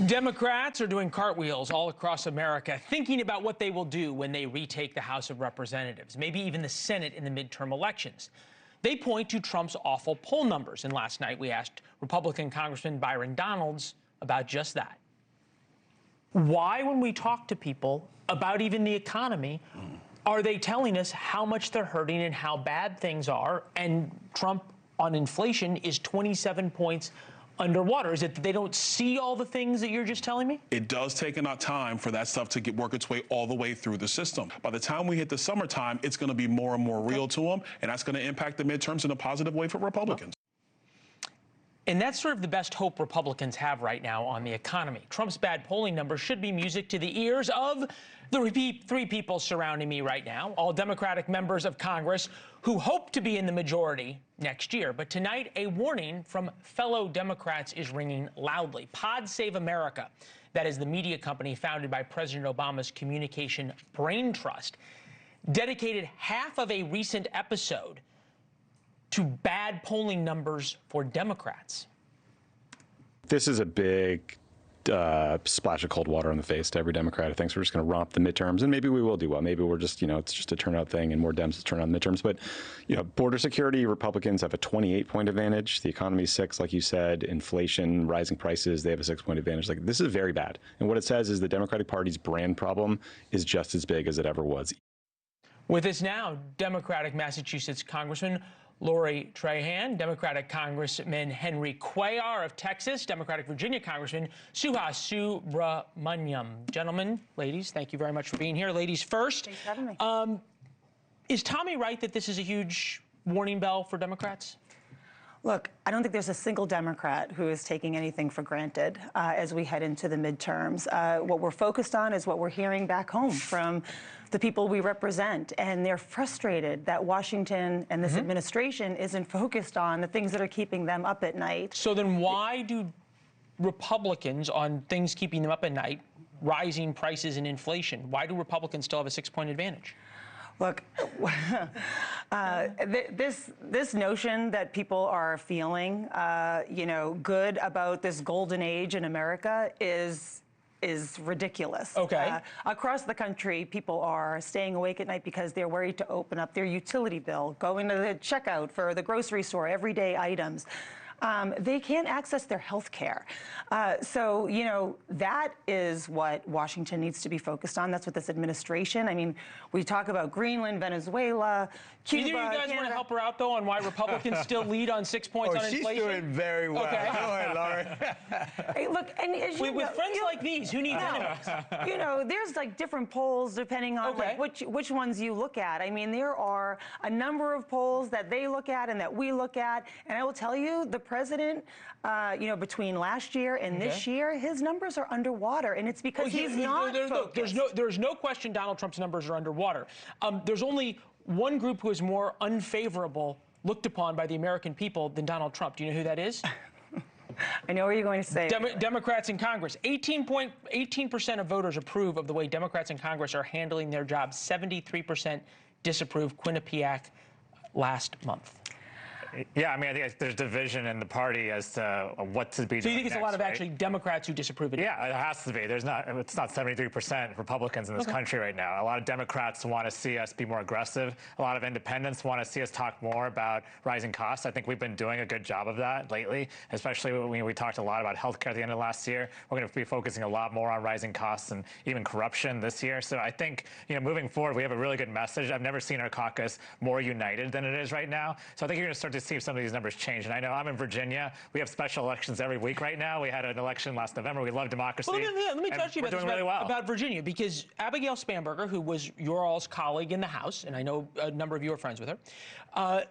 Democrats are doing cartwheels all across America, thinking about what they will do when they retake the House of Representatives, maybe even the Senate in the midterm elections. They point to Trump's awful poll numbers, and last night we asked Republican Congressman Byron Donalds about just that. Why, when we talk to people about even the economy, are they telling us how much they're hurting and how bad things are, and Trump on inflation is 27 points underwater? Is it that they don't see all the things that you're just telling me? It does take enough time for that stuff to work its way all the way through the system. By the time we hit the summertime, it's going to be more and more real to them, and that's going to impact the midterms in a positive way for Republicans. And that's sort of the best hope Republicans have right now on the economy. Trump's bad polling numbers should be music to the ears of the three people surrounding me right now, all Democratic members of Congress who hope to be in the majority next year. But tonight, a warning from fellow Democrats is ringing loudly. Pod Save America, that is the media company founded by President Obama's communication brain trust, dedicated half of a recent episode to bad polling numbers for Democrats. This is a big splash of cold water on the face to every Democrat who thinks we're just going to romp the midterms, and maybe we will do well. Maybe we're just, it's just a turnout thing, and more Dems to turn on the midterms. But, border security, Republicans have a 28-point advantage. The economy's 6, like you said. Inflation, rising prices, they have a 6-point advantage. Like, this is very bad. And what it says is the Democratic Party's brand problem is just as big as it ever was. With us now, Democratic Massachusetts Congressman Lori Trahan, Democratic Congressman Henry Cuellar of Texas, Democratic Virginia Congressman Suhas Subramanyam. Gentlemen, ladies, thank you very much for being here. Ladies first. Thanks for having me. Is Tommy right that this is a huge warning bell for Democrats? Look, I don't think there's a single Democrat who is taking anything for granted as we head into the midterms. What we're focused on is what we're hearing back home from the people we represent, and they're frustrated that Washington and this administration isn't focused on the things that are keeping them up at night. So then why do Republicans, on things keeping them up at night, rising prices and inflation, why do Republicans still have a 6-point advantage? Look, this notion that people are feeling, good about this golden age in America is ridiculous. Okay. Across the country, people are staying awake at night because they're worried to open up their utility bill, going to the checkout for the grocery store, everyday items. They can't access their health care. So, that is what Washington needs to be focused on. That's what this administration, we talk about Greenland, Venezuela, Cuba, Either of you guys want to help her out, though, on why Republicans still lead on 6 points on inflation? She's doing very well. Okay. Go ahead, Laurie. Hey, look, and as with friends like these, who needs enemies? There's like different polls depending on which ones you look at. There are a number of polls that they look at and that we look at, and I will tell you, the president, between last year and this year, his numbers are underwater, and it's because he's not focused. There's no question Donald Trump's numbers are underwater. There's only one group who is more unfavorable looked upon by the American people than Donald Trump. Do you know who that is? I know what you're going to say. Democrats in Congress. 18% of voters approve of the way Democrats in Congress are handling their jobs. 73% disapprove. Quinnipiac last month. Yeah, I think there's division in the party as to what to be doing. So you think it's next, a lot of right? actually Democrats who disapprove of it? Yeah, it has to be. It's not 73% Republicans in this country right now. A lot of Democrats want to see us be more aggressive. A lot of independents want to see us talk more about rising costs. I think we've been doing a good job of that lately, especially when we talked a lot about healthcare at the end of last year. We're going to be focusing a lot more on rising costs and even corruption this year. So I think, moving forward, we have a really good message. I've never seen our caucus more united than it is right now. So I think you're going to start to see some of these numbers change. And I know I'm in Virginia. We have special elections every week right now. We had an election last November. We love democracy. Well, let me talk to you about Virginia, because Abigail Spanberger, who was your all's colleague in the House, and I know a number of you are friends with her,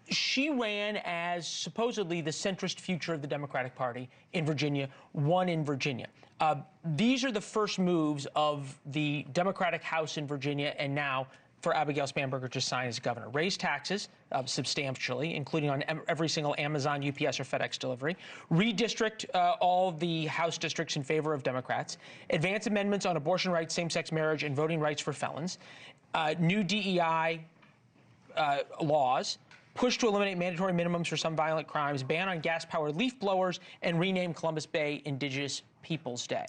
she ran as supposedly the centrist future of the Democratic Party in Virginia, won in Virginia. These are the first moves of the Democratic House in Virginia, and now for Abigail Spanberger to sign as governor. Raise taxes substantially, including on every single Amazon, UPS, or FedEx delivery. Redistrict all the House districts in favor of Democrats. Advance amendments on abortion rights, same-sex marriage, and voting rights for felons. New DEI laws. push to eliminate mandatory minimums for some violent crimes, ban on gas-powered leaf blowers, and rename Columbus Bay Indigenous Peoples Day.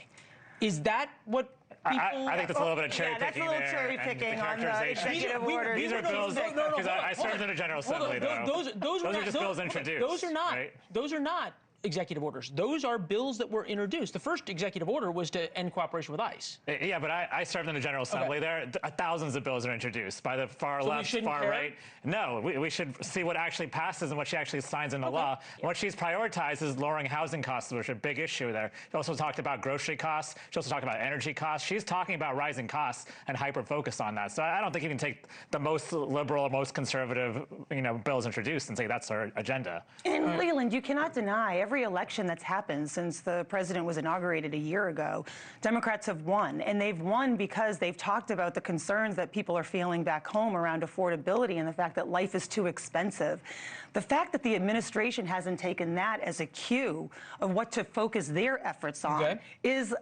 Is that what people... I think that's a little bit of cherry picking there. That's a little cherry picking on the executive order. These are bills, because I served in the General Assembly, though. Those are just bills introduced. Those are not. Right? Those are not executive orders. Those are bills that were introduced. The first executive order was to end cooperation with ICE. Yeah, but I served in the General Assembly. There thousands of bills are introduced by the far left, far right. No, we should see what actually passes and what she actually signs into law. And what she's prioritized is lowering housing costs, which are a big issue there. She also talked about grocery costs. She also talked about energy costs. She's talking about rising costs and hyper-focus on that. So I don't think you can take the most liberal or most conservative, bills introduced and say that's our agenda. And Leland, you cannot deny every election that's happened since the president was inaugurated a year ago, Democrats have won. And they've won because they've talked about the concerns that people are feeling back home around affordability and the fact that life is too expensive. The fact that the administration hasn't taken that as a cue of what to focus their efforts on is,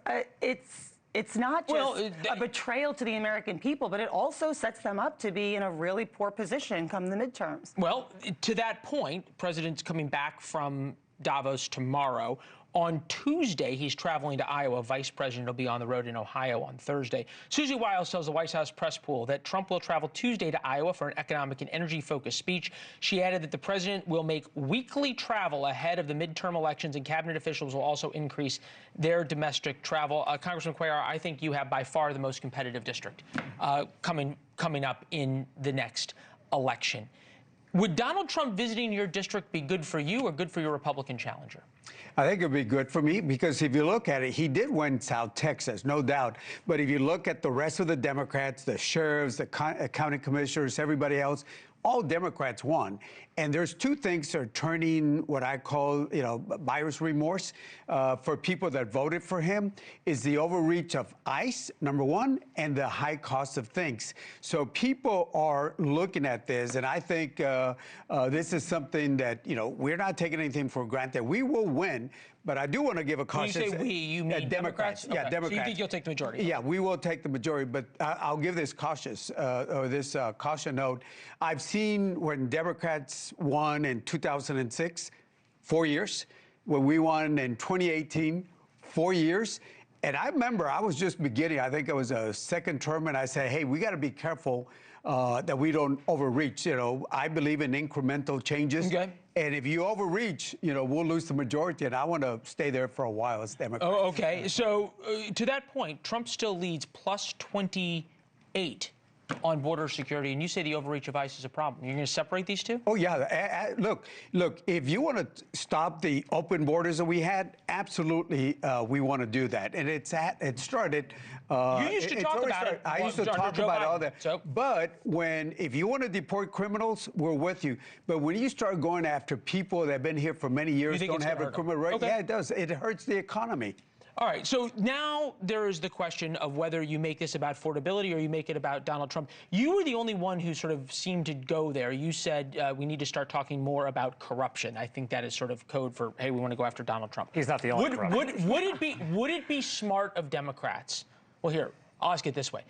it's not just a betrayal to the American people, but it also sets them up to be in a really poor position come the midterms. Well, to that point, President's coming back from Davos tomorrow. On Tuesday, he's traveling to Iowa. Vice President will be on the road in Ohio on Thursday. Susie Wiles tells the White House press pool that Trump will travel Tuesday to Iowa for an economic and energy-focused speech. She added that the president will make weekly travel ahead of the midterm elections, and cabinet officials will also increase their domestic travel. Congressman Cuellar, I think you have by far the most competitive district coming up in the next election. Would Donald Trump visiting your district be good for you or good for your Republican challenger? I think it would be good for me because if you look at it, he did win South Texas, no doubt. But if you look at the rest of the Democrats, the sheriffs, the county commissioners, everybody else, all Democrats won. And there's two things that are turning what I call, buyer's remorse for people that voted for him is the overreach of ICE, number one, and the high cost of things. So people are looking at this, and I think this is something that, we're not taking anything for granted. We will win. But I do want to give a caution. When you say we, you mean Democrats? Yeah, okay. Democrats. So you think you'll take the majority? Yeah, we will take the majority. But I'll give this caution note. I've seen when Democrats won in 2006, 4 years. When we won in 2018, 4 years. And I remember I was just beginning. I think it was a second term, and I said, hey, we got to be careful that we don't overreach. I believe in incremental changes. Okay. And if you overreach, we'll lose the majority, and I want to stay there for a while as Democrat. Oh, okay. So to that point, Trump still leads plus 28 on border security, and you say the overreach of ICE is a problem. You're going to separate these two? Oh, yeah. Look, if you want to stop the open borders that we had, absolutely we want to do that. And it started... you used to talk about it. I used to talk about all that. So? But if you want to deport criminals, we're with you. But when you start going after people that have been here for many years, don't have a criminal record, yeah, it does. It hurts the economy. All right, so now there is the question of whether you make this about affordability or you make it about Donald Trump. You were the only one who sort of seemed to go there. You said we need to start talking more about corruption. I think that is sort of code for, hey, we want to go after Donald Trump. He's not the only corrupt. Would it be smart of Democrats? Well, here, I'll ask it this way.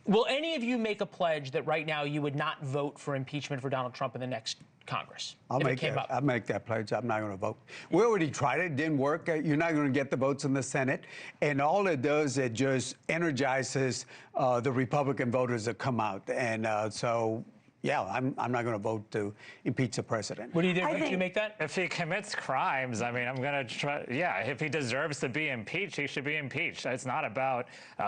Will any of you make a pledge that right now you would not vote for impeachment for Donald Trump in the next Congress? I'll make that pledge. I'm not going to vote. We already tried it. It didn't work. You're not going to get the votes in the Senate. And all it does, it just energizes the Republican voters that come out. And so, yeah, I'm not going to vote to impeach the president. What do you do? Would you make that? If he commits crimes, I mean, I'm going to try. Yeah, if he deserves to be impeached, he should be impeached. It's not about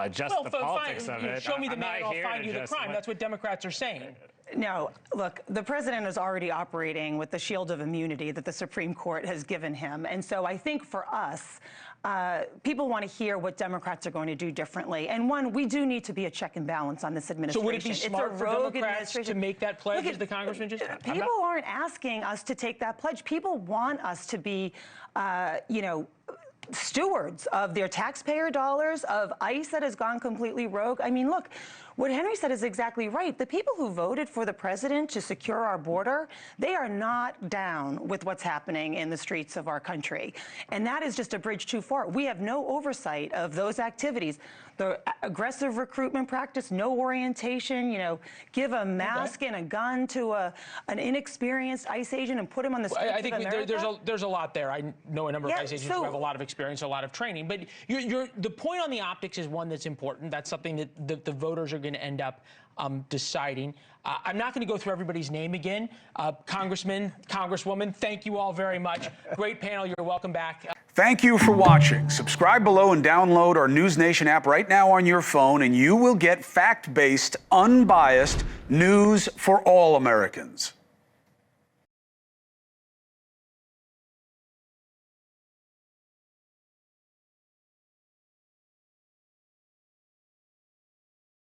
just the politics of it. Show me the man, I'll find you the crime. That's what Democrats are saying. No, look, the president is already operating with the shield of immunity that the Supreme Court has given him. And so I think for us, people want to hear what Democrats are going to do differently. And one, we do need to be a check and balance on this administration. So would it be smart for Democrats to make that pledge, as the congressman just said? People aren't asking us to take that pledge. People want us to be, stewards of their taxpayer dollars, of ICE that has gone completely rogue. I mean, look, What Henry said is exactly right. The people who voted for the president to secure our border, they are not down with what's happening in the streets of our country. And that is just a bridge too far. We have no oversight of those activities. The aggressive recruitment practice, no orientation, give a mask and a gun to an inexperienced ICE agent and put him on the streets I think of America. there's a lot there. I know a number of ICE agents who have a lot of experience, a lot of training. But the point on the optics is one that's important. That's something that the voters are going to end up deciding. I'm not going to go through everybody's name again. Congressman, Congresswoman, thank you all very much. Great panel. You're welcome back. Thank you for watching. Subscribe below and download our NewsNation app right now on your phone, and you will get fact-based, unbiased news for all Americans.